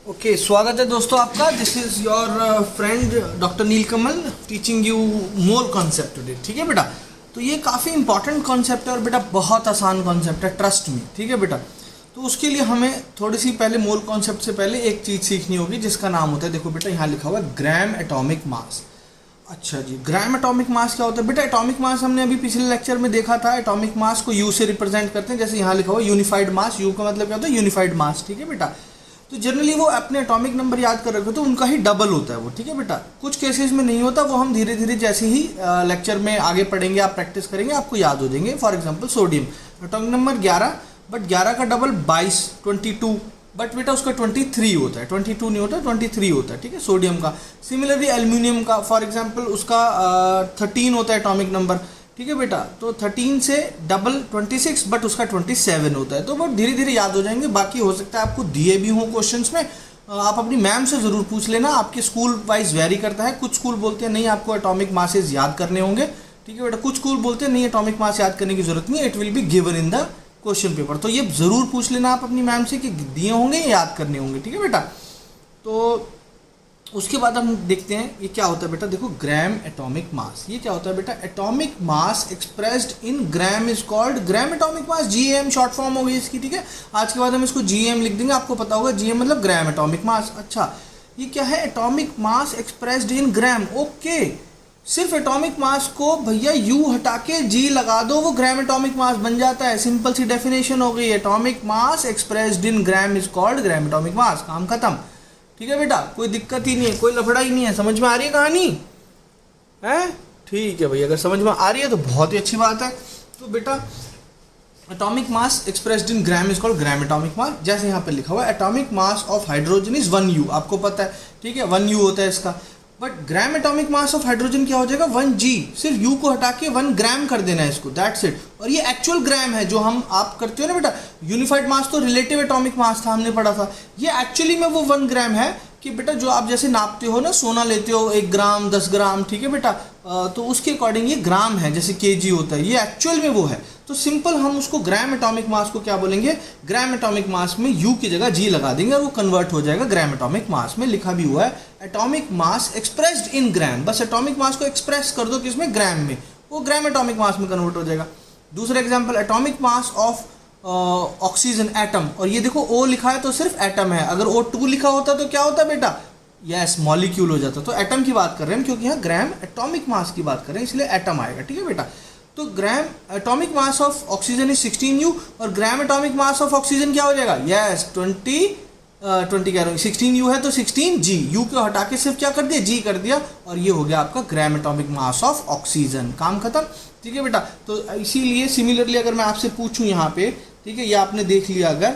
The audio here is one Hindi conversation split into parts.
ओके, स्वागत है दोस्तों आपका। This is your friend doctor Neelkamal teaching you mole concept today. ठीक है बेटा, तो ये काफ़ी इंपॉर्टेंट कॉन्सेप्ट है और बेटा बहुत आसान कॉन्सेप्ट है, ट्रस्ट मी। ठीक है बेटा, तो उसके लिए हमें थोड़ी सी पहले मोल कॉन्सेप्ट से पहले एक चीज़ सीखनी होगी जिसका नाम होता है, देखो बेटा यहाँ लिखा हुआ है ग्राम एटॉमिक मास। अच्छा जी, ग्राम एटॉमिक मास क्या होता है बेटा? एटॉमिक मास हमने अभी पिछले लेक्चर में देखा था। एटॉमिक मास को यू से रिप्रेजेंट करते हैं, जैसे यहाँ लिखा हुआ यूनिफाइड मास। यू का मतलब क्या होता है? यूनिफाइड मास। ठीक है बेटा, तो जनरली वो अपने एटॉमिक नंबर याद कर रखे तो उनका ही डबल होता है वो। ठीक है बेटा, कुछ केसेस में नहीं होता, वो हम धीरे धीरे जैसे ही लेक्चर में आगे पढ़ेंगे, आप प्रैक्टिस करेंगे, आपको याद हो जाएंगे। For example sodium, atomic number 11, but 11 का डबल 22, 22, बट बेटा उसका 23 होता है, 22 नहीं होता, 23 होता है। ठीक है, सोडियम का। सिमिलरली एल्यूमिनियम का फॉर एग्जांपल उसका 13 होता है एटॉमिक नंबर। ठीक है बेटा, तो 13 से डबल 26, बट उसका 27 होता है। तो बहुत धीरे धीरे याद हो जाएंगे। बाकी हो सकता है आपको दिए भी हों क्वेश्चंस में, आप अपनी मैम से ज़रूर पूछ लेना। आपके स्कूल वाइज वेरी करता है। कुछ स्कूल बोलते हैं नहीं आपको एटॉमिक मासेज याद करने होंगे। ठीक है बेटा, कुछ स्कूल बोलते हैं नहीं एटॉमिक मास याद करने की जरूरत नहीं है, it will be given in the question paper. तो ये ज़रूर पूछ लेना आप अपनी मैम से कि दिए होंगे या याद करने होंगे। ठीक है बेटा, तो उसके बाद हम देखते हैं ये क्या होता है बेटा। देखो ग्राम एटॉमिक मास, ये क्या होता है बेटा? Atomic mass expressed in gram is called gram atomic mass. GM short form हो गई इसकी। ठीक है, आज के बाद हम इसको जीएम लिख देंगे, आपको पता होगा जीएम मतलब ग्राम एटॉमिक मास। अच्छा, ये क्या है? Atomic mass expressed in gram. Okay, सिर्फ एटॉमिक मास को भैया यू हटा के जी लगा दो, वो ग्राम एटॉमिक मास बन जाता है। सिंपल सी डेफिनेशन हो गई। Atomic mass expressed in gram is called gram atomic मास। काम खत्म। ठीक है बेटा, कोई दिक्कत ही नहीं है, कोई लफड़ा ही नहीं है। समझ में आ रही है कहानी? है ठीक है भैया, अगर समझ में आ रही है तो बहुत ही अच्छी बात है। तो बेटा atomic mass expressed in gram is called gram atomic मास। जैसे यहाँ पे लिखा हुआ है atomic mass of hydrogen is 1U, आपको पता है। ठीक है, 1U होता है इसका। But gram atomic mass of hydrogen क्या हो जाएगा? 1G। सिर्फ U को हटा के 1 ग्राम कर देना है इसको, दैट्स इट। और ये एक्चुअल ग्राम है जो हम आप करते हो ना बेटा। यूनिफाइड मास तो रिलेटिव एटॉमिक मास था, हमने पढ़ा था। ये एक्चुअली में वो 1 ग्राम है कि बेटा जो आप जैसे नापते हो ना, सोना लेते हो 1 ग्राम 10 ग्राम। ठीक है बेटा, तो उसके अकॉर्डिंग ये ग्राम है, जैसे केजी होता है, ये एक्चुअल में वो है। तो सिंपल हम उसको ग्राम एटॉमिक मास को क्या बोलेंगे? ग्राम एटॉमिक मास में यू की जगह जी लगा देंगे और वो कन्वर्ट हो जाएगा ग्राम एटॉमिक मास में। लिखा भी हुआ है एटॉमिक मास एक्सप्रेस्ड इन ग्राम। बस एटॉमिक मास को एक्सप्रेस कर दो किसमें? ग्राम में, वो ग्राम एटॉमिक मास में कन्वर्ट हो जाएगा। दूसरा example, atomic mass of oxygen atom. और ये देखो O लिखा है तो सिर्फ एटम है, अगर O2 लिखा होता तो क्या होता बेटा? यस, मॉलिक्यूल हो जाता। तो एटम की बात कर रहे हैं हम, क्योंकि यहाँ ग्राम एटॉमिक मास की बात कर रहे हैं, इसलिए एटम आएगा। ठीक है बेटा, तो ग्राम atomic mass of oxygen is 16U और ग्राम एटॉमिक मास ऑफ ऑक्सीजन क्या हो जाएगा? यस 20 कह रहा हूँ, 16U है तो 16G। U को हटा के सिर्फ क्या कर दिया? G कर दिया, और ये हो गया आपका ग्राम एटॉमिक मास ऑफ ऑक्सीजन। काम खत्म। ठीक है बेटा, तो इसीलिए सिमिलरली अगर मैं आपसे पूछूं यहाँ पे, ठीक है, ये आपने देख लिया अगर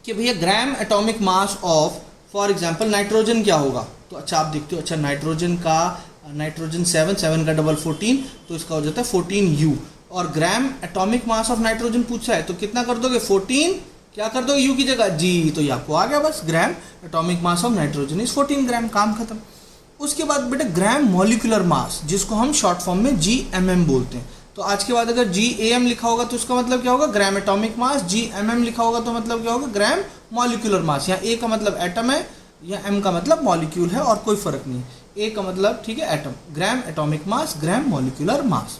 कि भैया ग्राम atomic mass of for example nitrogen क्या होगा, तो अच्छा आप देखते हो, अच्छा नाइट्रोजन 7 का डबल 14, तो इसका हो जाता है 14U। और ग्राम एटॉमिक मास ऑफ नाइट्रोजन पूछा है तो कितना कर दोगे? 14, क्या कर दोगे U की जगह? G। तो ये आपको आ गया बस, ग्राम atomic mass of nitrogen is 14 ग्राम। काम खत्म। उसके बाद बेटा ग्राम मॉलिक्यूलर मास, जिसको हम शॉर्ट फॉर्म में GMM बोलते हैं। तो आज के बाद अगर GAM लिखा होगा तो उसका मतलब क्या होगा? ग्राम एटॉमिक मास। GMM लिखा होगा तो मतलब क्या होगा? ग्राम मॉलिक्यूलर मास। यहाँ A का मतलब एटम है, या M का मतलब मॉलिक्यूल है, और कोई फर्क नहीं है। A का मतलब ठीक है एटम, ग्राम एटॉमिक मास, ग्राम मॉलिक्यूलर मास।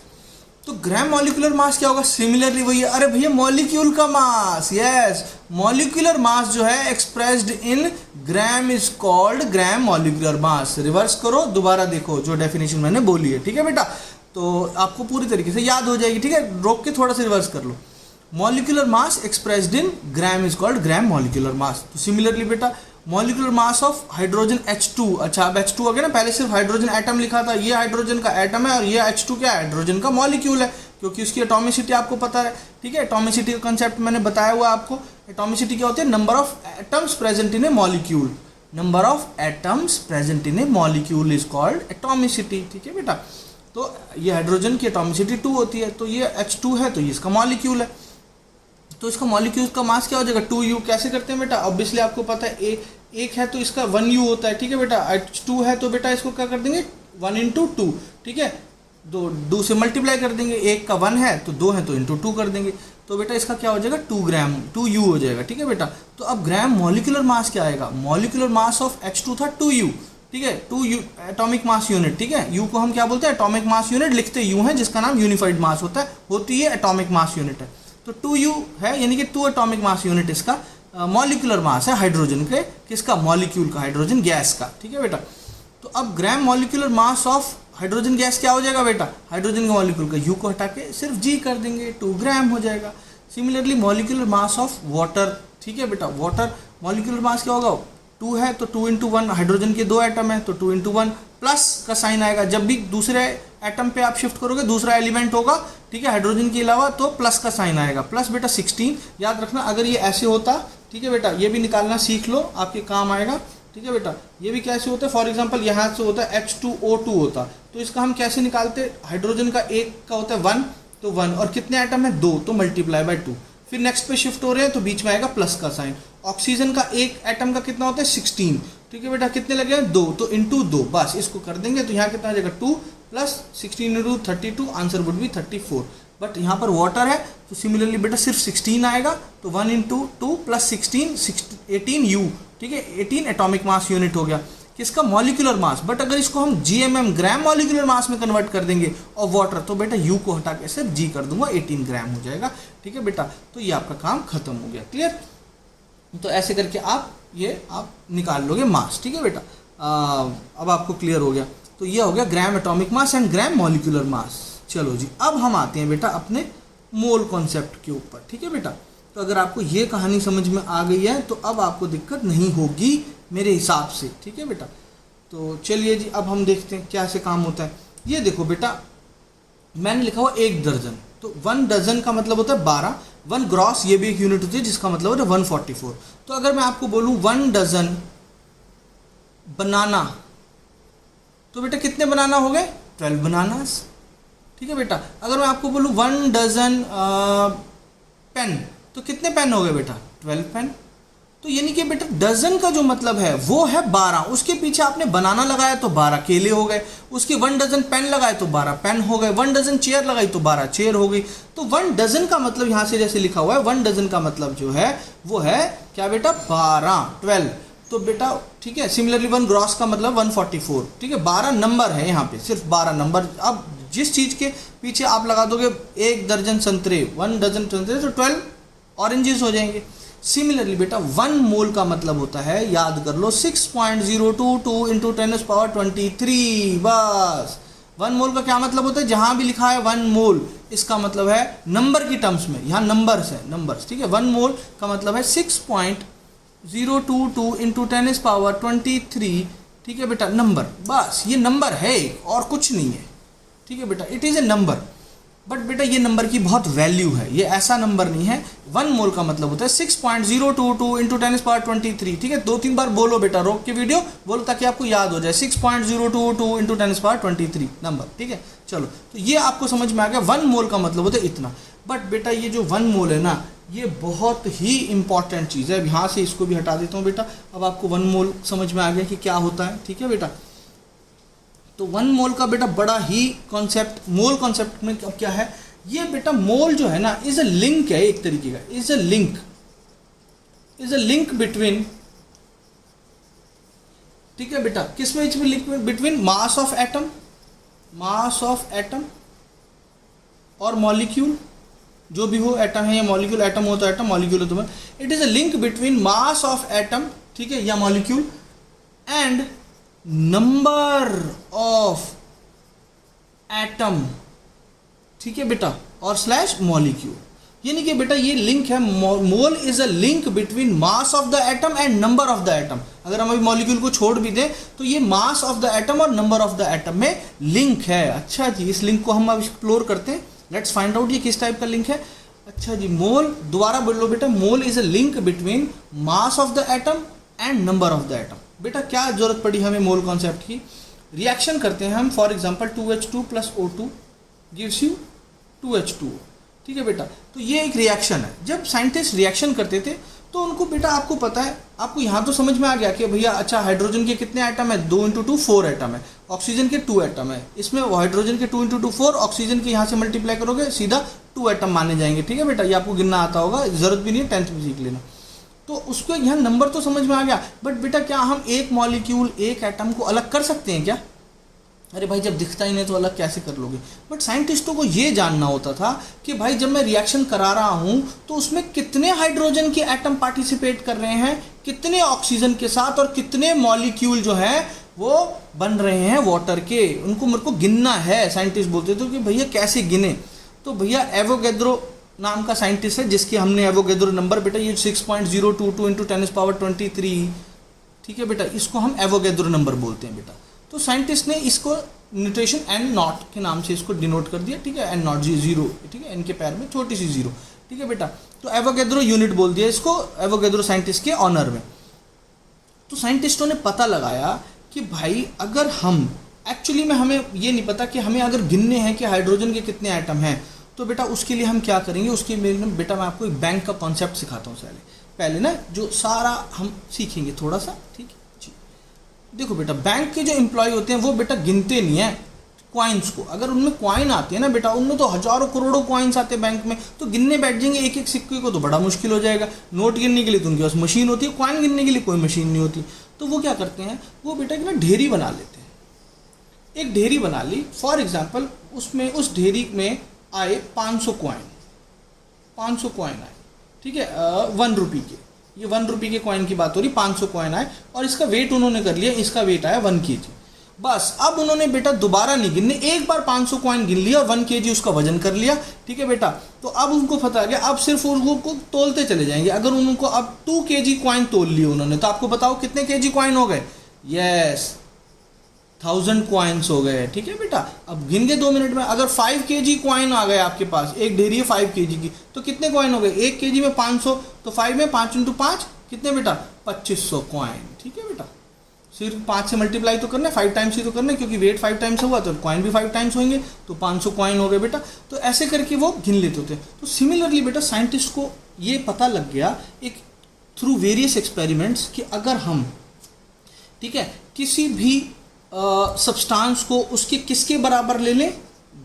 तो ग्राम मॉलिक्यूलर मास क्या होगा? सिमिलरली वही है। अरे भैया मॉलिक्यूल का मास, यस, मॉलिक्यूलर मास जो है expressed in gram is called gram molecular mass. Reverse करो, दोबारा देखो जो डेफिनेशन मैंने बोली है। ठीक है बेटा, तो आपको पूरी तरीके से याद हो जाएगी। ठीक है, रोक के थोड़ा सा रिवर्स कर लो। Molecular mass expressed in gram is called gram molecular mass. तो सिमिलरली बेटा molecular mass of hydrogen H2। अच्छा, अब H2 हो गया ना, पहले सिर्फ हाइड्रोजन एटम लिखा था, ये हाइड्रोजन का एटम है और ये H2 क्या है? हाइड्रोजन का मॉलिक्यूल है, क्योंकि उसकी एटॉमिसिटी आपको पता है। ठीक है, एटॉमिसिटी का कंसेप्ट मैंने बताया हुआ आपको। एटॉमिसिटी क्या होती है? Number of atoms present in A molecule. Number of atoms present in A molecule is called atomicity. ठीक है बेटा, तो ये हाइड्रोजन की एटॉमिसिटी 2 होती है, तो ये H2 है तो ये इसका मॉलिक्यूल है, तो इसका मॉलिक्यूल का मास क्या हो जाएगा? 2U। कैसे करते हैं बेटा? ऑब्वियसली आपको पता है एक है तो इसका 1U होता है। ठीक है बेटा, H2 है तो बेटा इसको क्या कर देंगे? 1 × 2। ठीक है, दो से मल्टीप्लाई कर देंगे, एक का 1 है तो 2 है तो इंटू 2 कर देंगे, तो बेटा इसका क्या हो जाएगा 2 ग्राम 2U हो जाएगा। ठीक है बेटा, तो अब ग्राम मॉलिक्यूलर मास क्या आएगा, मॉलिक्यूलर मास ऑफ H2 था 2U, ठीक है 2U एटॉमिक मास यूनिट। ठीक है, U को हम क्या बोलते हैं एटॉमिक मास यूनिट, लिखते U है जिसका नाम यूनिफाइड मास होता है, होती है एटॉमिक मास यूनिट है। तो 2U है यानी कि 2 एटॉमिक मास यूनिट इसका मॉलिक्यूलर मास है हाइड्रोजन के, किसका मॉलिक्यूल का, हाइड्रोजन गैस का। ठीक है बेटा, तो अब ग्राम molecular mass of hydrogen gas क्या हो जाएगा बेटा, हाइड्रोजन के मॉलिक्यूल का U को हटा के सिर्फ G कर देंगे, 2 ग्राम हो जाएगा। Similarly molecular mass of water, ठीक है बेटा, वाटर मॉलिक्यूलर मास क्या होगा 2 है तो 2 × 1, हाइड्रोजन के 2 एटम है तो 2 × 1 प्लस का साइन आएगा, जब भी दूसरे एटम पे आप शिफ्ट करोगे दूसरा एलिमेंट होगा, ठीक है हाइड्रोजन के अलावा, तो प्लस का साइन आएगा, प्लस बेटा 16 याद रखना। अगर ये ऐसे होता, ठीक है बेटा, ये भी निकालना सीख लो, आपके काम आएगा। ठीक है बेटा, ये भी कैसे होता है, फॉर एग्जांपल यहाँ से होता है H2O2 होता, तो इसका हम कैसे निकालते, हाइड्रोजन का एक का होता है 1 तो 1, और कितने आइटम है 2 तो मल्टीप्लाई बाय 2, फिर नेक्स्ट पे शिफ्ट हो रहे हैं तो बीच में आएगा प्लस का साइन। ऑक्सीजन का एक एटम का कितना होता है 16, ठीक है बेटा, कितने लगे 2 तो इंटू 2, बस इसको कर देंगे तो यहाँ कितना आ जाएगा 2 plus 16 × 32, answer would be 34। But यहाँ पर वाटर है तो सिमिलरली बेटा सिर्फ 16 आएगा, तो 1 × 2 प्लस 16 18U, ठीक है 18 एटॉमिक मास यूनिट हो गया किसका, मॉलिक्यूलर मास। बट अगर इसको हम GMM ग्राम मॉलिक्यूलर मास में कन्वर्ट कर देंगे और वाटर, तो बेटा U को हटा के सिर्फ G कर दूंगा, 18 ग्राम हो जाएगा। ठीक है बेटा, तो ये आपका काम खत्म हो गया, क्लियर। तो ऐसे करके आप निकाल लोगे मास। ठीक है बेटा, अब आपको क्लियर हो गया। तो ये हो गया ग्राम atomic mass and gram molecular मास। चलो जी, अब हम आते हैं बेटा अपने मोल कॉन्सेप्ट के ऊपर। ठीक है बेटा, तो अगर आपको ये कहानी समझ में आ गई है तो अब आपको दिक्कत नहीं होगी मेरे हिसाब से। ठीक है बेटा, तो चलिए जी अब हम देखते हैं क्या से काम होता है। ये देखो बेटा, मैंने लिखा हुआ 1 दर्जन, तो 1 डजन का मतलब होता है 12, 1 ग्रॉस ये भी एक यूनिट होती है जिसका मतलब होता है 144। तो अगर मैं आपको बोलूँ 1 डजन बनाना, तो बेटा कितने बनाना हो गए 12 बनानास। ठीक है बेटा, अगर मैं आपको बोलूँ 1 डजन पेन, तो कितने पेन हो गए बेटा 12 पेन। तो यानी कि बेटा डजन का जो मतलब है वो है 12, उसके पीछे आपने बनाना लगाया तो 12 केले हो गए, उसके 1 डजन पेन लगाए तो 12 पेन हो गए, 1 डजन चेयर लगाई तो 12 चेयर हो गई। तो 1 डजन का मतलब यहाँ से जैसे लिखा हुआ है 1 डजन का मतलब जो है वो है क्या बेटा 12। तो बेटा ठीक है, सिमिलरली 1 ग्रॉस का मतलब 144। ठीक है, 12 नंबर है यहाँ पे, सिर्फ 12 नंबर। अब जिस चीज़ के पीछे आप लगा दोगे 1 दर्जन संतरे, 1 डजन संतरे, तो 12 ऑरेंजेस हो जाएंगे। सिमिलरली बेटा 1 मोल का मतलब होता है, याद कर लो 6.022 × 10⁻23। बस 1 मोल का क्या मतलब होता है, जहां भी लिखा है 1 मोल इसका मतलब है नंबर की टर्म्स में, यहाँ नंबर्स है, नंबर्स। ठीक है, 1 मोल का मतलब है 6.022 × 10⁻23। ठीक है बेटा, नंबर, बस ये नंबर है और कुछ नहीं है। ठीक है बेटा, it is a number. But बेटा ये नंबर की बहुत वैल्यू है, ये ऐसा नंबर नहीं है। 1 मोल का मतलब होता है 6.022 × 10⁻23। ठीक है, 2-3 बार बोलो बेटा, रोक के वीडियो बोलो ताकि आपको याद हो जाए, 6.022 × 10⁻23 नंबर। ठीक है, चलो तो ये आपको समझ में आ गया, 1 मोल का मतलब होता है इतना। बट बेटा ये जो 1 मोल है ना, ये बहुत ही इंपॉर्टेंट चीज़ है। अब यहाँ से इसको भी हटा देता हूँ बेटा, अब आपको 1 मोल समझ में आ गया कि क्या होता है। ठीक है बेटा, तो 1 मोल का बेटा बड़ा ही कॉन्सेप्ट, मोल कॉन्सेप्ट में अब क्या है, ये बेटा मोल जो है ना इज अ लिंक है, एक तरीके का इज अ लिंक बिटवीन, ठीक है बेटा, किस में link between mass of atom और मॉलिक्यूल, जो भी हो, एटम है या मॉलिक्यूल, एटम हो तो एटम, मॉलिक्यूल हो तो it is a link between mass of atom, ठीक है, या molecule and number of atom, ठीक है बेटा, और स्लैश मॉलिक्यूल। यानी कि बेटा ये लिंक है, mole is a link between mass of the atom and number of the atom. अगर हम अभी मॉलिक्यूल को छोड़ भी दें तो ये मास ऑफ द एटम और नंबर ऑफ द एटम में लिंक है। अच्छा जी, इस लिंक को हम अब एक्सप्लोर करते हैं, लेट्स फाइंड आउट ये किस टाइप का लिंक है। अच्छा जी, मोल, दोबारा बोलो बेटा, mole is a link between mass of the atom and number of the atom. बेटा क्या जरूरत पड़ी हमें मोल कॉन्सेप्ट की, रिएक्शन करते हैं हम, for example 2H2 + O2 gives you 2H2O। ठीक है बेटा, तो ये एक रिएक्शन है। जब साइंटिस्ट रिएक्शन करते थे तो उनको बेटा आपको पता है, आपको यहाँ तो समझ में आ गया कि भैया अच्छा हाइड्रोजन के कितने एटम है, 2 × 2 4 एटम है, ऑक्सीजन के 2 एटम है, इसमें हाइड्रोजन के 2 × 2 4, ऑक्सीजन के यहाँ से मल्टीप्लाई करोगे सीधा 2 एटम माने जाएंगे। ठीक है बेटा, ये आपको गिनना आता होगा, जरूरत भी नहीं है, 10th में सीख लेना। तो उसको यहाँ नंबर तो समझ में आ गया, बट बेटा क्या हम एक मॉलिक्यूल एक एटम को अलग कर सकते हैं क्या? अरे भाई जब दिखता ही नहीं तो अलग कैसे कर लोगे? बट साइंटिस्टों को ये जानना होता था कि भाई जब मैं रिएक्शन करा रहा हूँ तो उसमें कितने हाइड्रोजन के एटम पार्टिसिपेट कर रहे हैं, कितने ऑक्सीजन के साथ, और कितने मॉलिक्यूल जो हैं वो बन रहे हैं वाटर के, उनको मेरे को गिनना है। साइंटिस्ट बोलते थे कि भैया कैसे गिने? तो भैया एवोगैड्रो नाम का साइंटिस्ट है जिसके हमने एवोगैड्रो नंबर बेटा ये 6.022 × 10⁻23, ठीक है बेटा, इसको हम एवोगैड्रो नंबर बोलते हैं बेटा। तो साइंटिस्ट ने इसको न्यूट्रेशन एन नॉट के नाम से इसको डिनोट कर दिया, ठीक है, एन नॉट 0, ठीक है, एन के पैर में छोटी सी 0, ठीक है बेटा। तो एवोगैड्रो यूनिट बोल दिया इसको एवोगैड्रो साइंटिस्ट के ऑनर में। तो साइंटिस्टों ने पता लगाया कि भाई अगर हम एक्चुअली में हमें ये नहीं पता कि हमें अगर गिनने हैं कि हाइड्रोजन के कितने एटम हैं, तो बेटा उसके लिए हम क्या करेंगे, उसके लिए बेटा मैं आपको एक बैंक का कॉन्सेप्ट सिखाता हूँ पहले ना, जो सारा हम सीखेंगे थोड़ा सा, ठीक है जी। देखो बेटा बैंक के जो एम्प्लॉय होते हैं वो बेटा गिनते नहीं है कॉइन्स को। अगर उनमें कॉइन आते हैं ना बेटा, उनमें तो हजारों करोड़ों कॉइन्स आते हैं बैंक में, तो गिनने बैठ जाएंगे एक एक सिक्के को तो बड़ा मुश्किल हो जाएगा। नोट गिनने के लिए तो उनके पास मशीन होती है, कॉइन गिनने के लिए कोई मशीन नहीं होती। तो वो क्या करते हैं, वो बेटा कि ना ढेरी बना लेते हैं। एक ढेरी बना ली, फॉर एग्जाम्पल उसमें उस ढेरी में आए 500 कॉइन आए, ठीक है, 1 रुपये के, ये 1 रुपये के कॉइन की बात हो रही, 500 कॉइन आए और इसका वेट उन्होंने कर लिया, इसका वेट आया 1 kg। बस अब उन्होंने बेटा दोबारा नहीं गिनने, एक बार 500 कॉइन गिन लिया और 1 kg उसका वजन कर लिया, ठीक है बेटा। तो अब उनको पता है कि अब सिर्फ उनको तोलते चले जाएंगे। अगर उनको अब 2 kg कॉइन तोल लिए उन्होंने, तो आपको बताओ कितने kg कॉइन हो गए? यस 1000 कॉइन्स हो गए, ठीक है बेटा। अब गिन के 2 मिनट में, अगर 5 kg कॉइन आ गए आपके पास, एक ढेरी है 5 kg की, तो कितने कॉइन हो गए? 1 kg में 500, तो 5 में 5 × 5 कितने बेटा? 2500 कॉइन, ठीक है बेटा। सिर्फ 5 से मल्टीप्लाई तो करना है, 5 टाइम्स ही तो करना है, क्योंकि वेट 5 टाइम्स हुआ तो कॉइन भी 5 टाइम्स होंगे, तो 500 कॉइन हो गए बेटा। तो ऐसे करके वो गिन लेते होते। तो सिमिलरली बेटा साइंटिस्ट को ये पता लग गया एक थ्रू वेरियस एक्सपेरिमेंट्स कि अगर हम, ठीक है, किसी भी सब्सटेंस को उसके किसके बराबर ले लें?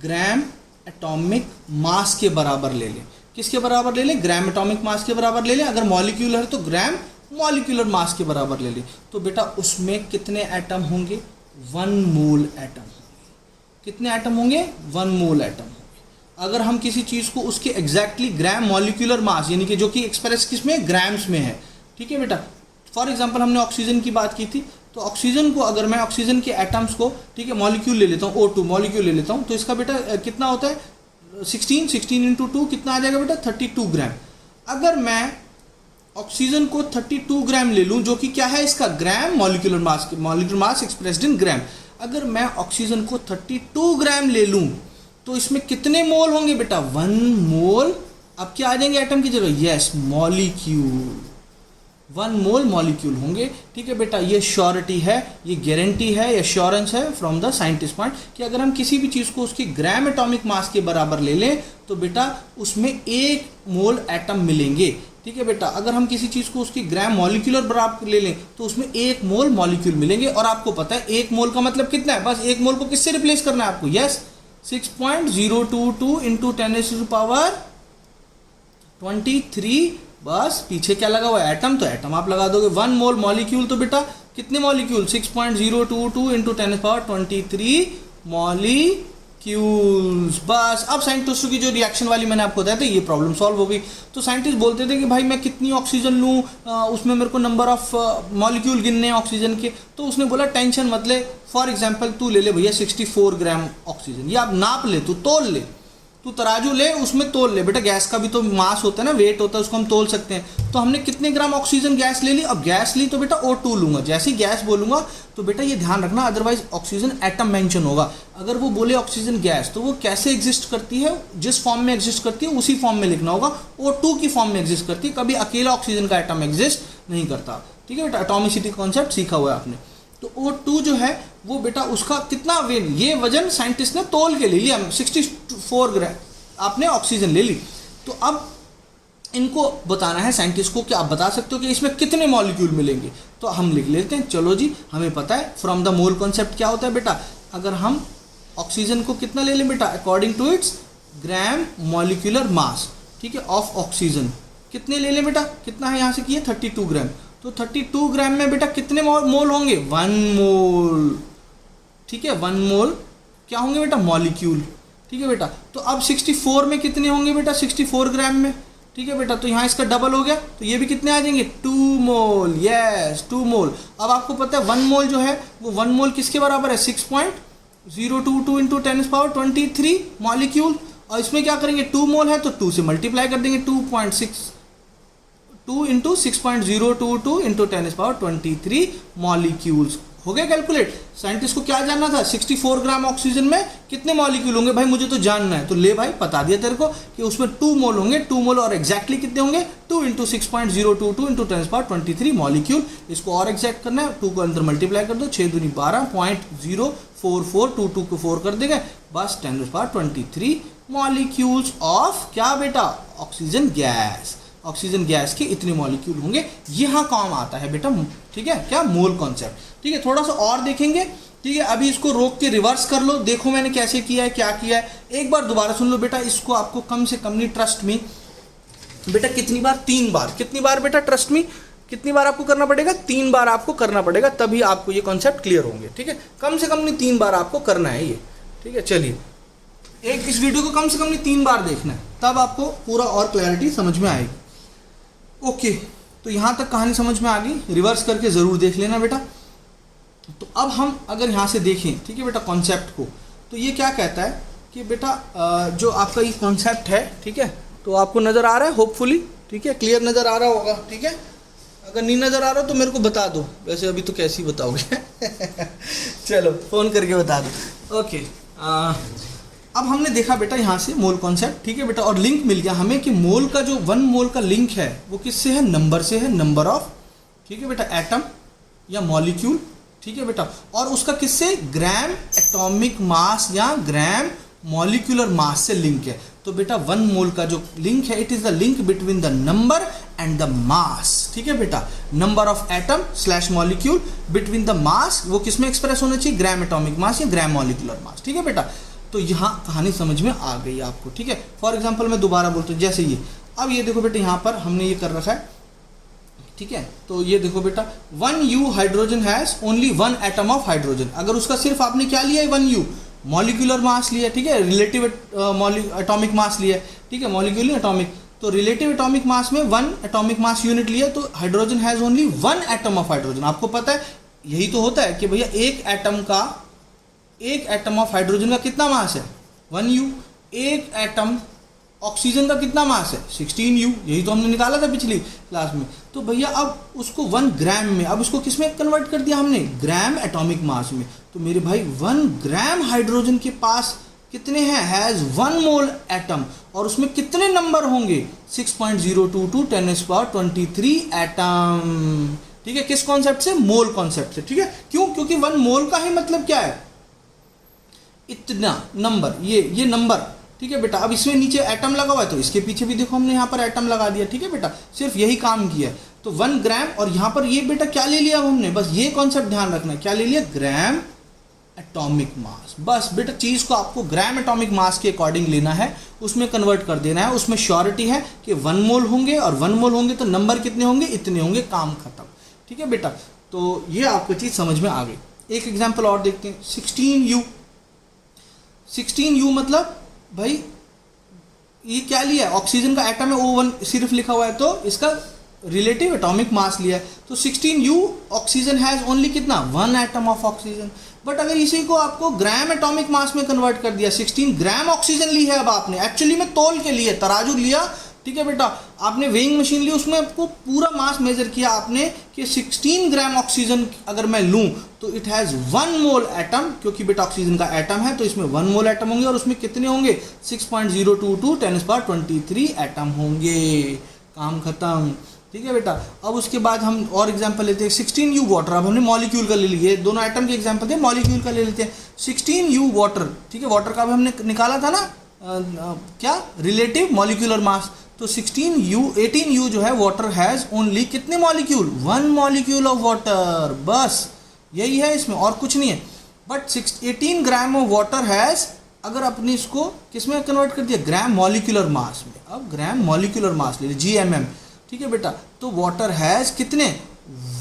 ग्राम एटॉमिक मास के बराबर ले लें। किसके बराबर ले लें? ग्राम एटॉमिक मास के बराबर ले लें। अगर मॉलिक्यूल है तो ग्राम मॉलिक्यूलर मास के बराबर ले लें। तो बेटा उसमें कितने एटम होंगे? 1 मोल एटम होंगे। कितने एटम होंगे? 1 मोल एटम होंगे। अगर हम किसी चीज़ को उसके एग्जैक्टली ग्राम मॉलिक्यूलर मास, यानी कि जो कि एक्सप्रेस किसमें? ग्राम्स में है, ठीक है बेटा। फॉर एग्जाम्पल हमने ऑक्सीजन की बात की थी, तो ऑक्सीजन को अगर मैं ऑक्सीजन के एटम्स को, ठीक है, मॉलिक्यूल ले लेता हूँ, O2 मॉलिक्यूल ले लेता हूँ, तो इसका बेटा कितना होता है? 16 × 2 कितना आ जाएगा बेटा? 32 ग्राम। अगर मैं ऑक्सीजन को 32 ग्राम ले लूँ, जो कि क्या है इसका? Gram molecular mass expressed in gram. अगर मैं ऑक्सीजन को 32 ग्राम ले लूँ तो इसमें कितने मोल होंगे बेटा? 1 मोल। अब क्या आ जाएंगे एटम की जगह? Yes, molecule. 1 मोल मॉलिक्यूल होंगे, ठीक है बेटा। ये श्योरिटी है, ये गारंटी है, ये एश्योरेंस है फ्रॉम द साइंटिस्ट पॉइंट कि अगर हम किसी भी चीज़ को उसकी ग्राम एटॉमिक मास के बराबर ले लें तो बेटा उसमें 1 मोल एटम मिलेंगे, ठीक है बेटा। अगर हम किसी चीज़ को उसकी ग्राम मॉलिक्यूलर बराबर ले लें तो उसमें 1 मोल मॉलिक्यूल मिलेंगे। और आपको पता है 1 मोल का मतलब कितना है? बस 1 मोल को किससे रिप्लेस करना है आपको? यस, 6.022 × 10⁻23। बस पीछे क्या लगा हुआ है? एटम। तो एटम आप लगा दोगे। 1 मोल मॉलिक्यूल, तो बेटा कितने मॉलिक्यूल? 6.022 × 10⁻23 मॉलिक्यूल्स। बस अब साइंटिस्टों की जो रिएक्शन वाली मैंने आपको बताया था, ये प्रॉब्लम सॉल्व हो गई। तो साइंटिस्ट बोलते थे कि भाई मैं कितनी ऑक्सीजन लूँ, उसमें मेरे को नंबर ऑफ मॉलिक्यूल गिनने हैं ऑक्सीजन के। तो उसने बोला टेंशन मत ले, फॉर एग्जाम्पल तू ले ले भैया 64 ग्राम ऑक्सीजन, ये आप नाप ले, तू तोल ले, तू तराजू ले, उसमें तोल ले बेटा। गैस का भी तो मास होता है ना, वेट होता है, उसको हम तोल सकते हैं। तो हमने कितने ग्राम ऑक्सीजन गैस ले ली? अब गैस ली तो बेटा O2 लूंगा। जैसे ही गैस बोलूंगा तो बेटा ये ध्यान रखना, अदरवाइज ऑक्सीजन एटम मेंशन होगा। अगर वो बोले ऑक्सीजन गैस, तो वो कैसे एग्जिस्ट करती है? जिस फॉर्म में एग्जिस्ट करती है उसी फॉर्म में लिखना होगा। O2 की फॉर्म में एग्जिस्ट करती है, कभी अकेला ऑक्सीजन का एटम एग्जिस्ट नहीं करता, ठीक है बेटा। एटॉमिसिटी कॉन्सेप्ट सीखा हुआ है आपने। तो O2 जो है वो बेटा उसका कितना वेट, ये वजन साइंटिस्ट ने तोल के ले लिया। 64 ग्राम आपने ऑक्सीजन ले ली। तो अब इनको बताना है साइंटिस्ट को कि आप बता सकते हो कि इसमें कितने मॉलिक्यूल मिलेंगे। तो हम लिख लेते हैं, चलो जी हमें पता है फ्रॉम द मोल कॉन्सेप्ट क्या होता है बेटा, अगर हम ऑक्सीजन को कितना ले लें बेटा, according to its gram molecular mass, ठीक है, ऑफ ऑक्सीजन कितने ले लें बेटा, कितना है यहाँ से किए 32 ग्राम, तो 32 ग्राम में बेटा कितने मोल होंगे, 1 मोल, ठीक है, 1 मोल क्या होंगे बेटा, मॉलिक्यूल, ठीक है बेटा। तो अब 64 में कितने होंगे बेटा, 64 ग्राम में, ठीक है बेटा, तो यहाँ इसका डबल हो गया, तो ये भी कितने आ जाएंगे 2 मोल, यस 2 मोल। अब आपको पता है 1 मोल जो है वो 1 मोल किसके बराबर है, 6.022 इंटू 10⁻23 मॉलिक्यूल, और इसमें क्या करेंगे 2 मोल है तो 2 से मल्टीप्लाई कर देंगे, 2 इंटू 6.022 इंटू 10⁻23 मॉलिक्यूल्स, हो गया कैलकुलेट। साइंटिस्ट को क्या जानना था, 64 ग्राम ऑक्सीजन में कितने मॉलिक्यूल होंगे, भाई मुझे तो जानना है, तो ले भाई बता दिया तेरे को कि उसमें 2 मोल होंगे, 2 मोल और एग्जैक्टली कितने होंगे 2 इंटू 6.022 इंटू 10⁻23 मॉलिक्यूल। इसको और एग्जैक्ट करना है, 2 को अंदर मल्टीप्लाई कर दो, 6 दूनी 12, 0.04422 को 4 कर देगा, बस 10⁻23 मॉलिक्यूल्स ऑफ क्या बेटा, ऑक्सीजन गैस, ऑक्सीजन गैस के इतने मॉलिक्यूल होंगे, यहाँ काम आता है बेटा, ठीक है, क्या मोल कॉन्सेप्ट, ठीक है। थोड़ा सा और देखेंगे, ठीक है, अभी इसको रोक के रिवर्स कर लो, देखो मैंने कैसे किया है, क्या किया है, एक बार दोबारा सुन लो बेटा, इसको आपको कम से कम नहीं, ट्रस्ट मी बेटा, कितनी बार, 3 बार, कितनी बार बेटा, ट्रस्ट मी कितनी बार आपको करना पड़ेगा, 3 बार आपको करना पड़ेगा, तभी आपको ये कॉन्सेप्ट क्लियर होंगे, ठीक है, कम से कम नहीं 3 बार आपको करना है ये, ठीक है। चलिए एक इस वीडियो को कम से कम नहीं 3 बार देखना है, तब आपको पूरा और क्लैरिटी समझ में आएगी। ओके, तो यहाँ तक कहानी समझ में आ गई, रिवर्स करके ज़रूर देख लेना बेटा। तो अब हम अगर यहाँ से देखें, ठीक है बेटा, कॉन्सेप्ट को, तो ये क्या कहता है कि बेटा जो आपका ये कॉन्सेप्ट है, ठीक है, तो आपको नज़र आ रहा है होपफुली, ठीक है, क्लियर नज़र आ रहा होगा, ठीक है, अगर नहीं नज़र आ रहा तो मेरे को बता दो, वैसे अभी तो कैसे ही बताओगे चलो फ़ोन करके बता दो। ओके, अब हमने देखा बेटा यहाँ से मोल कॉन्सेप्ट, ठीक है बेटा, और लिंक मिल गया हमें कि मोल का जो 1 मोल का लिंक है वो किससे है, नंबर से है, नंबर ऑफ, ठीक है बेटा, एटम या मॉलिक्यूल, ठीक है बेटा, और उसका किससे, ग्राम एटॉमिक मास या ग्राम मॉलिक्यूलर मास से लिंक है। तो बेटा 1 मोल का जो लिंक है, it is the link between the number and the mass, ठीक है बेटा, number of atom slash molecule between the mass, वो किस में एक्सप्रेस होना चाहिए, ग्राम एटॉमिक मास या ग्राम मॉलिक्यूलर मास, ठीक है बेटा। तो यहाँ कहानी समझ में आ गई आपको, ठीक है। फॉर एग्जांपल मैं दोबारा बोलता हूँ, जैसे ये, अब ये देखो बेटा, यहाँ पर हमने ये कर रखा है, ठीक है, तो ये देखो बेटा 1U hydrogen has only 1 atom of hydrogen, अगर उसका सिर्फ आपने क्या लिया है 1U मॉलिक्यूलर मास लिया, ठीक है, रिलेटिव एटॉमिक मास लिया, ठीक है, मॉलिक्यूलर एटॉमिक, तो रिलेटिव एटॉमिक मास में 1 एटॉमिक मास यूनिट लिया, तो hydrogen has only 1 atom of hydrogen. आपको पता है यही तो होता है कि भैया एक एटम ऑफ हाइड्रोजन का कितना मास है 1U, एक एटम ऑक्सीजन का कितना मास है 16U, यही तो हमने निकाला था पिछली क्लास में। तो भैया अब उसको 1 ग्राम में, अब उसको किस में कन्वर्ट कर दिया हमने, ग्राम एटॉमिक मास में। तो मेरे भाई 1 ग्राम हाइड्रोजन के पास कितने हैं, हैज 1 मोल एटम, और उसमें कितने नंबर होंगे 6.022 10⁻23 एटम, ठीक है, किस कॉन्सेप्ट से, मोल कॉन्सेप्ट से, ठीक है। क्यों, क्योंकि 1 मोल का ही मतलब क्या है, इतना नंबर, ये नंबर, ठीक है बेटा। अब इसमें नीचे एटम लगा हुआ है, तो इसके पीछे भी देखो हमने यहाँ पर एटम लगा दिया, ठीक है बेटा, सिर्फ यही काम किया है। तो 1 ग्राम, और यहाँ पर ये बेटा क्या ले लिया हमने, बस ये कॉन्सेप्ट ध्यान रखना है, क्या ले लिया, ग्राम एटॉमिक मास। बस बेटा चीज़ को आपको ग्राम एटॉमिक मास के अकॉर्डिंग लेना है, उसमें कन्वर्ट कर देना है, उसमें श्योरिटी है कि 1 मोल होंगे, और 1 मोल होंगे तो नंबर कितने होंगे, इतने होंगे, काम खत्म, ठीक है बेटा। तो ये आपको चीज़ समझ में आ गई। एक एग्जाम्पल और देखते हैं, 16U मतलब भाई ये क्या लिया है, ऑक्सीजन का एटम है O1 सिर्फ लिखा हुआ है, तो इसका रिलेटिव एटॉमिक मास लिया है। तो 16U ऑक्सीजन हैज ओनली कितना, 1 एटम ऑफ ऑक्सीजन। बट अगर इसी को आपको ग्राम एटॉमिक मास में कन्वर्ट कर दिया, 16 ग्राम ऑक्सीजन ली है, अब आपने एक्चुअली में तोल के लिए तराजू लिया, ठीक है बेटा, आपने वेइंग मशीन ली, उसमें आपको पूरा मास मेजर किया आपने कि 16 ग्राम ऑक्सीजन अगर मैं लूं तो इट हैज़ 1 मोल एटम, क्योंकि बेटा ऑक्सीजन का एटम है तो इसमें 1 मोल एटम होंगे, और उसमें कितने होंगे 6.022 10⁻23 एटम होंगे, काम खत्म, ठीक है बेटा। अब उसके बाद हम और एग्जांपल लेते हैं, 16U वाटर, अब हमने मॉलिक्यूल का ले लिए, दोनों एटम के एग्जांपल थे, मॉलिक्यूल का ले लेते हैं, 16U वाटर, ठीक है, वाटर का भी हमने निकाला था ना क्या, रिलेटिव मॉलिक्यूलर मास। तो 18U जो है वाटर हैज़ ओनली कितने मॉलिक्यूल, 1 मॉलिक्यूल ऑफ वाटर, बस यही है इसमें और कुछ नहीं है। But 18 gram of water has, अगर अपने इसको किस में कन्वर्ट कर दिया, ग्राम मॉलिक्यूलर मास में। अब ग्राम मॉलिक्यूलर मास ले लीजिए GMM, ठीक है बेटा। तो वाटर हैज़ कितने,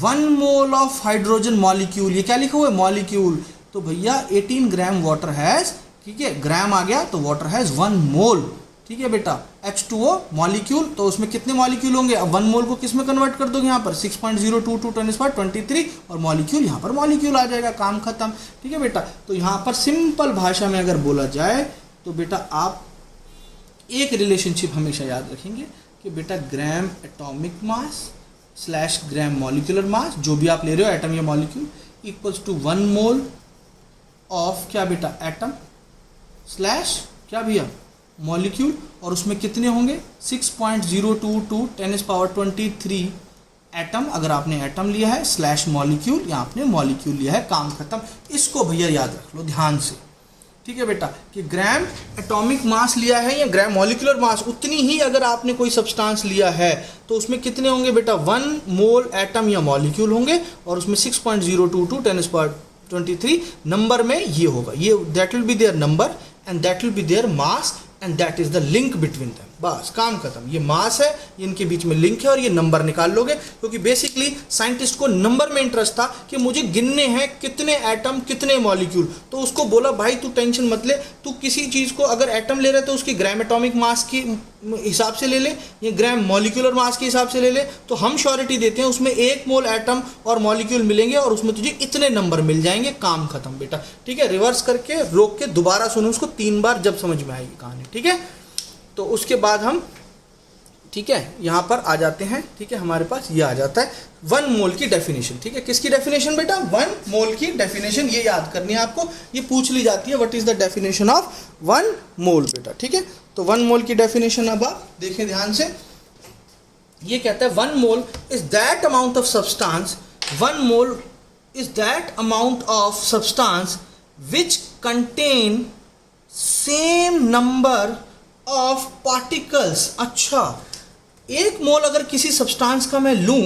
1 मोल ऑफ हाइड्रोजन मॉलिक्यूल, ये क्या लिखा हुआ है मॉलिक्यूल। तो भैया 18 ग्राम वाटर हैज़, ठीक है, ग्राम आ गया तो वाटर हैज़ 1 मोल, ठीक है बेटा। H2O मॉलिक्यूल, तो उसमें कितने मॉलिक्यूल होंगे, अब 1 मोल को किस में कन्वर्ट कर दोगे यहाँ पर 6.022 10 पावर 23 और मॉलिक्यूल यहाँ पर मॉलिक्यूल आ जाएगा, काम खत्म, ठीक है बेटा। तो यहाँ पर सिंपल भाषा में अगर बोला जाए तो बेटा आप एक रिलेशनशिप हमेशा याद रखेंगे कि बेटा gram atomic mass slash gram molecular mass, जो भी आप ले रहे हो एटम या molecule, equals to 1 mole of क्या बेटा एटम स्लैश क्या भैया मॉलिक्यूल, और उसमें कितने होंगे 6.022 10 पावर 23 एटम, अगर आपने एटम लिया है स्लैश मॉलिक्यूल या आपने मॉलिक्यूल लिया है, काम खत्म। इसको भैया याद रख लो ध्यान से, ठीक है बेटा, कि ग्राम एटॉमिक मास लिया है या ग्राम मॉलिक्यूलर मास, उतनी ही अगर आपने कोई सब्सटेंस लिया है तो उसमें कितने होंगे बेटा 1 मोल एटम या मॉलिक्यूल होंगे, और उसमें 6.022 10 पावर 23 नंबर में ये होगा, ये that will be there number and that will be there mass and that is the link between them, बस काम खत्म। ये मास है, इनके बीच में लिंक है और ये नंबर निकाल लोगे, क्योंकि बेसिकली साइंटिस्ट को नंबर में इंटरेस्ट था कि मुझे गिनने हैं कितने एटम कितने मॉलिक्यूल। तो उसको बोला भाई तू टेंशन मत ले, तू किसी चीज़ को अगर एटम ले रहे तो उसकी ग्राम एटॉमिक मास की हिसाब से ले ले या ग्राम मॉलिक्यूलर मास के हिसाब से ले ले, तो हम श्योरिटी देते हैं उसमें 1 मोल एटम और मॉलिक्यूल मिलेंगे और उसमें तुझे इतने नंबर मिल जाएंगे, काम खत्म बेटा, ठीक है। रिवर्स करके रोक के दोबारा सुनो उसको 3 बार, जब समझ में आएगी कहानी, ठीक है। तो उसके बाद हम, ठीक है, यहाँ पर आ जाते हैं, ठीक है, हमारे पास ये आ जाता है 1 मोल की डेफिनेशन, ठीक है। किसकी डेफिनेशन बेटा, 1 मोल की डेफिनेशन, ये याद करनी है आपको, ये पूछ ली जाती है what is the definition of 1 मोल बेटा, ठीक है। तो 1 मोल की डेफिनेशन अब आप देखें ध्यान से, ये कहता है 1 mole is that amount of substance, 1 mole is that amount of substance which contain same number of particles. अच्छा, 1 मोल अगर किसी सब्सटेंस का मैं लूं,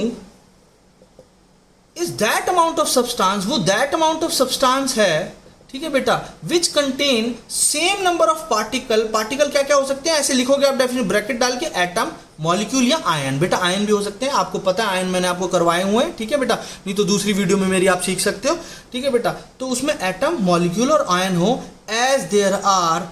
is that amount of substance, वो दैट अमाउंट ऑफ सब्सटेंस है, ठीक है बेटा, विच contain same number of particle. Particle क्या क्या हो सकते हैं, ऐसे लिखोगे आप डेफिनेशन ब्रैकेट डाल के, एटम, मॉलिक्यूल या आयन, बेटा आयन भी हो सकते हैं, आपको पता है आयन मैंने आपको करवाए हुए हैं, ठीक है बेटा, नहीं तो दूसरी वीडियो में मेरी आप सीख सकते हो, ठीक है बेटा। तो उसमें एटम, मॉलिक्यूल और आयन हो, as there are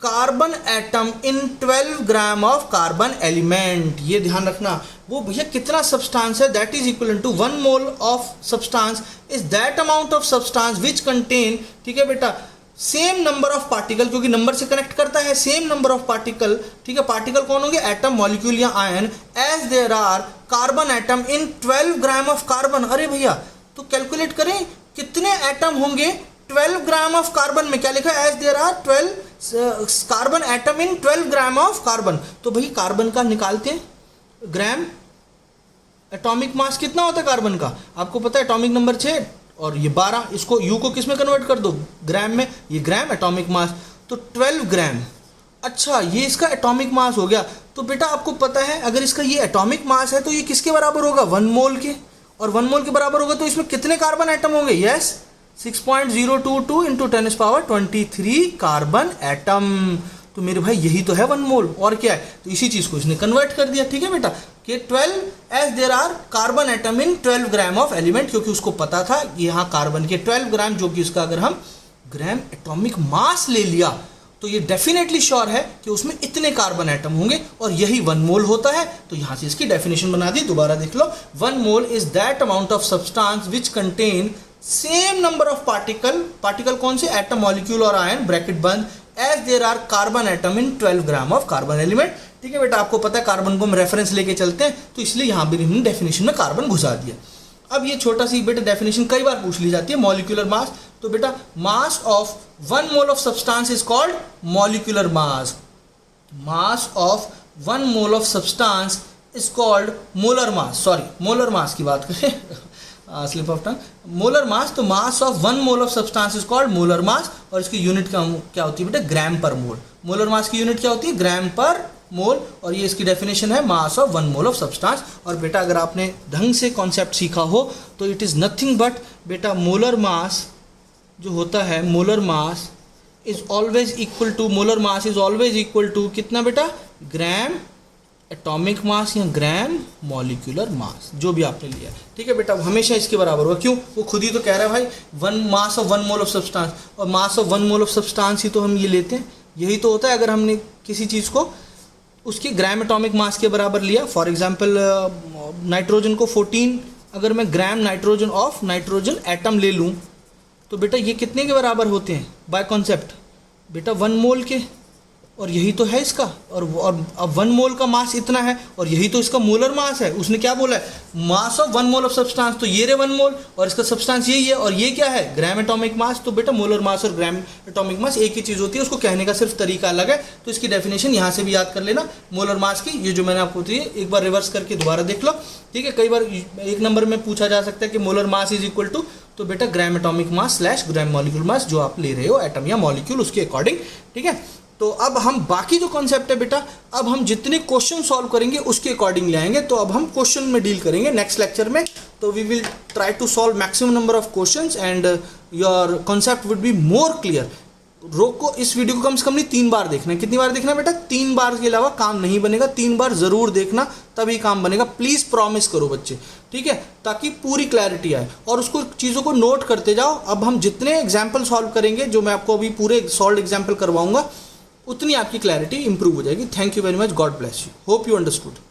carbon atom in 12 gram of carbon element. ये ध्यान रखना, वो भैया कितना सब्सटेंस है, that is equal to 1 mole of substance is that amount of substance which contain, ठीक है बेटा, सेम नंबर ऑफ पार्टिकल, क्योंकि नंबर से कनेक्ट करता है, सेम नंबर ऑफ पार्टिकल, ठीक है। पार्टिकल कौन होंगे, एटम, मॉलिक्यूल या ion, as there are carbon atom in 12 gram of carbon. अरे भैया तो कैलकुलेट करें कितने एटम होंगे 12 ग्राम ऑफ कार्बन में, क्या लिखा है, as there are 12 carbon atom in 12 gram of carbon. तो भाई कार्बन का निकालते हैं, ग्राम एटॉमिक मास कितना होता है कार्बन का, आपको पता है एटॉमिक नंबर 6 और ये 12, इसको यू को किस में कन्वर्ट कर दो, ग्राम में, ये ग्राम एटॉमिक मास, तो 12 ग्राम। अच्छा, ये इसका एटॉमिक मास हो गया। तो बेटा आपको पता है अगर इसका ये एटॉमिक मास है तो ये किसके बराबर होगा, 1 मोल के, और 1 मोल के बराबर होगा तो इसमें कितने कार्बन एटम होंगे, yes 6.022 into 10 power 23 carbon atom. तो मेरे भाई यही तो है 1 मोल, और क्या है, तो इसी चीज को इसने कन्वर्ट कर दिया, ठीक है बेटा, कि 12 as there are carbon atom in 12 gram of element, क्योंकि उसको पता था यहाँ कार्बन के 12 ग्राम, जो कि इसका अगर हम ग्राम एटॉमिक मास ले लिया तो ये डेफिनेटली श्योर है कि उसमें इतने कार्बन एटम होंगे, और यही 1 मोल होता है। तो यहां से इसकी डेफिनेशन बना दी, दोबारा देख लो, 1 mole is that amount of substance which contain same number of particle, particle कौन से, एटम, मॉलिक्यूल और आयन, ब्रैकेट बंद, as there are carbon atom in 12 gram of carbon element, ठीक है बेटा। आपको पता है कार्बन को हम रेफरेंस लेके चलते हैं, तो इसलिए यहां भी हमने डेफिनेशन में कार्बन घुसा दिया। अब ये छोटा सी बेटा डेफिनेशन कई बार पूछ ली जाती है, मॉलिक्यूलर मास, तो बेटा mass of 1 mole of substance is called molecular mass, mass of 1 mole of substance is called molar mass, sorry molar mass की बात करें slip of tongue, molar mass, तो mass of 1 mole of substance is called molar mass, और इसकी यूनिट क्या होती है बेटा, ग्राम पर मोल। मोलर मास की यूनिट क्या होती है, ग्राम पर मोल, और ये इसकी डेफिनेशन है मास ऑफ 1 मोल ऑफ सब्सटेंस। और बेटा अगर आपने ढंग से कॉन्सेप्ट सीखा हो तो इट इज़ नथिंग बट बेटा मोलर मास जो होता है, molar mass is always equal to, molar mass is always equal to कितना बेटा, ग्राम एटॉमिक मास या ग्राम मॉलिक्यूलर मास, जो भी आपने लिया। ठीक है बेटा, हमेशा इसके बराबर होगा। क्यों? वो खुद ही तो कह रहा है भाई 1 mass of 1 mole of substance, और mass of 1 mole of substance ही तो हम ये लेते हैं। यही तो होता है अगर हमने किसी चीज़ को उसके ग्राम एटॉमिक मास के बराबर लिया। फॉर एग्जांपल नाइट्रोजन को 14 अगर मैं gram nitrogen of nitrogen atom ले लूँ तो बेटा ये कितने के बराबर होते हैं बाय कॉन्सेप्ट? बेटा 1 मोल के, और यही तो है इसका। और अब 1 मोल का मास इतना है और यही तो इसका मोलर मास है। उसने क्या बोला है? मास ऑफ 1 मोल ऑफ सब्सटेंस, तो ये रे 1 मोल और इसका सब्सटेंस यही है, और ये क्या है? ग्राम एटॉमिक मास। तो बेटा मोलर मास और ग्राम एटॉमिक मास एक ही चीज़ होती है, उसको कहने का सिर्फ तरीका अलग है। तो इसकी डेफिनेशन यहाँ से भी याद कर लेना मोलर मास की, ये जो मैंने आपको बताई है, एक बार रिवर्स करके दोबारा देख लो। ठीक है, कई बार 1 नंबर में पूछा जा सकता है कि molar mass is equal to, तो बेटा gram atomic mass slash gram molecule mass जो आप ले रहे हो एटम या मॉलिक्यूल उसके अकॉर्डिंग। ठीक है, तो अब हम बाकी जो कॉन्सेप्ट है बेटा, अब हम जितने क्वेश्चन सॉल्व करेंगे उसके अकॉर्डिंग ले आएंगे। तो अब हम क्वेश्चन में डील करेंगे नेक्स्ट लेक्चर में। तो we will try to solve maximum number of questions and your concept would be more clear. रोको, इस वीडियो को कम से कम नहीं 3 बार देखना है। कितनी बार देखना है बेटा? 3 बार के अलावा काम नहीं बनेगा। 3 बार जरूर देखना, तभी काम बनेगा। प्लीज प्रॉमिस करो बच्चे, ठीक है, ताकि पूरी क्लैरिटी आए और उसको चीज़ों को नोट करते जाओ। अब हम जितने एग्जाम्पल सॉल्व करेंगे, जो मैं आपको अभी पूरे सॉल्व एग्जाम्पल करवाऊंगा, उतनी आपकी क्लैरिटी इंप्रूव हो जाएगी। Thank you very much, God bless you, hope you understood.